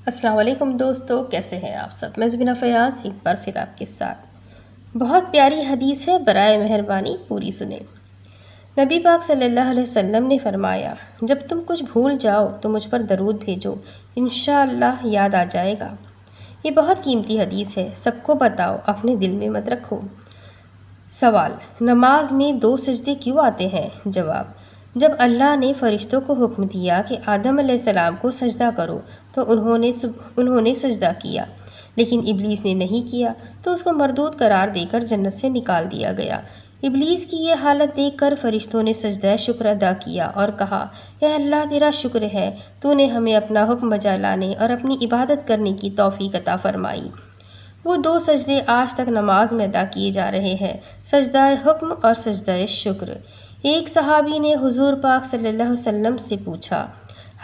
السلام علیکم دوستو، کیسے ہیں آپ سب؟ میں زبینہ فیاض ایک بار پھر آپ کے ساتھ۔ بہت پیاری حدیث ہے، برائے مہربانی پوری سنیں۔ نبی پاک صلی اللہ علیہ وسلم نے فرمایا، جب تم کچھ بھول جاؤ تو مجھ پر درود بھیجو، انشاءاللہ یاد آ جائے گا۔ یہ بہت قیمتی حدیث ہے، سب کو بتاؤ، اپنے دل میں مت رکھو۔ سوال: نماز میں 2 سجدے کیوں آتے ہیں؟ جواب: جب اللہ نے فرشتوں کو حکم دیا کہ آدم علیہ السلام کو سجدہ کرو تو انہوں نے سجدہ کیا، لیکن ابلیس نے نہیں کیا تو اس کو مردود قرار دے کر جنت سے نکال دیا گیا۔ ابلیس کی یہ حالت دیکھ کر فرشتوں نے سجدہ شکر ادا کیا اور کہا، اے اللہ تیرا شکر ہے، تو نے ہمیں اپنا حکم بجا لانے اور اپنی عبادت کرنے کی توفیق عطا فرمائی۔ وہ 2 سجدے آج تک نماز میں ادا کیے جا رہے ہیں، سجدہ حکم اور سجدہ شکر۔ ایک صحابی نے حضور پاک صلی اللہ علیہ وسلم سے پوچھا،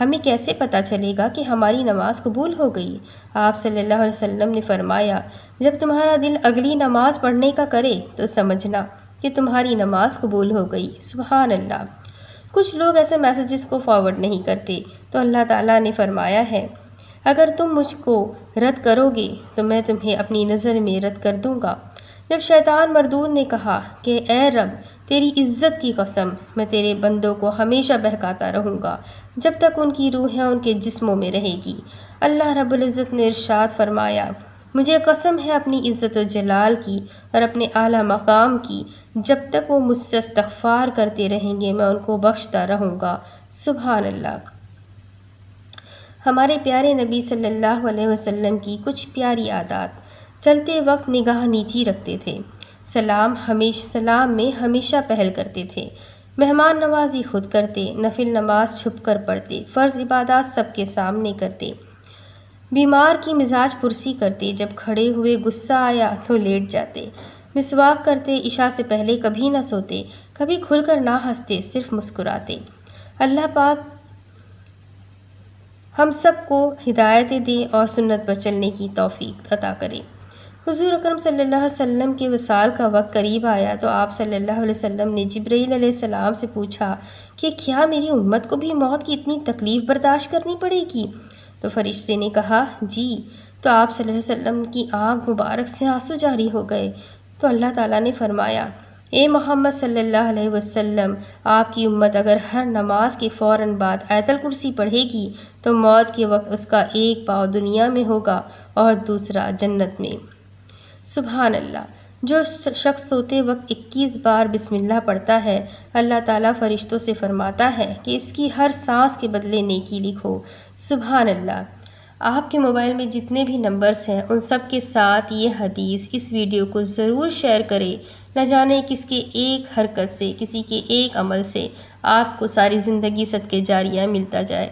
ہمیں کیسے پتہ چلے گا کہ ہماری نماز قبول ہو گئی؟ آپ صلی اللہ علیہ وسلم نے فرمایا، جب تمہارا دل اگلی نماز پڑھنے کا کرے تو سمجھنا کہ تمہاری نماز قبول ہو گئی۔ سبحان اللہ۔ کچھ لوگ ایسے میسیجز کو فارورڈ نہیں کرتے، تو اللہ تعالیٰ نے فرمایا ہے، اگر تم مجھ کو رد کرو گے تو میں تمہیں اپنی نظر میں رد کر دوں گا۔ جب شیطان مردود نے کہا کہ اے رب، تیری عزت کی قسم، میں تیرے بندوں کو ہمیشہ بہکاتا رہوں گا جب تک ان کی روحیں ان کے جسموں میں رہے گی، اللہ رب العزت نے ارشاد فرمایا، مجھے قسم ہے اپنی عزت و جلال کی اور اپنے اعلیٰ مقام کی، جب تک وہ مجھ سے استغفار کرتے رہیں گے میں ان کو بخشتا رہوں گا۔ سبحان اللہ۔ ہمارے پیارے نبی صلی اللہ علیہ وسلم کی کچھ پیاری عادات: چلتے وقت نگاہ نیچی رکھتے تھے، سلام میں ہمیشہ پہل کرتے تھے، مہمان نوازی خود کرتے، نفل نماز چھپ کر پڑھتے، فرض عبادات سب کے سامنے کرتے، بیمار کی مزاج پرسی کرتے، جب کھڑے ہوئے غصہ آیا تو لیٹ جاتے، مسواک کرتے، عشاء سے پہلے کبھی نہ سوتے، کبھی کھل کر نہ ہنستے، صرف مسکراتے۔ اللہ پاک ہم سب کو ہدایت دے اور سنت پر چلنے کی توفیق عطا کرے۔ حضور اکرم صلی اللہ علیہ وسلم کے وصال کا وقت قریب آیا تو آپ صلی اللہ علیہ وسلم نے جبرائیل علیہ السلام سے پوچھا کہ کیا میری امت کو بھی موت کی اتنی تکلیف برداشت کرنی پڑے گی؟ تو فرشتے نے کہا جی، تو آپ صلی اللہ علیہ وسلم کی آنکھ مبارک سے آنسو جاری ہو گئے۔ تو اللہ تعالیٰ نے فرمایا، اے محمد صلی اللہ علیہ وسلم، آپ کی امت اگر ہر نماز کے فوراً بعد آیت الکرسی پڑھے گی تو موت کے وقت اس کا ایک پاؤں دنیا میں ہوگا اور دوسرا جنت میں۔ سبحان اللہ۔ جو شخص سوتے وقت 21 بار بسم اللہ پڑھتا ہے، اللہ تعالیٰ فرشتوں سے فرماتا ہے کہ اس کی ہر سانس کے بدلے نیکی لکھو۔ سبحان اللہ۔ آپ کے موبائل میں جتنے بھی نمبرز ہیں ان سب کے ساتھ یہ حدیث، اس ویڈیو کو ضرور شیئر کریں، نہ جانے کس کے ایک حرکت سے، کسی کے ایک عمل سے آپ کو ساری زندگی صدقے جاریہ ملتا جائے۔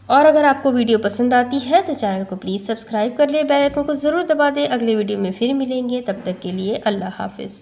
اور اگر آپ کو ویڈیو پسند آتی ہے تو چینل کو پلیز سبسکرائب کر لیں، بیل آئیکن کو ضرور دبا دیں۔ اگلے ویڈیو میں پھر ملیں گے، تب تک کے لیے اللہ حافظ۔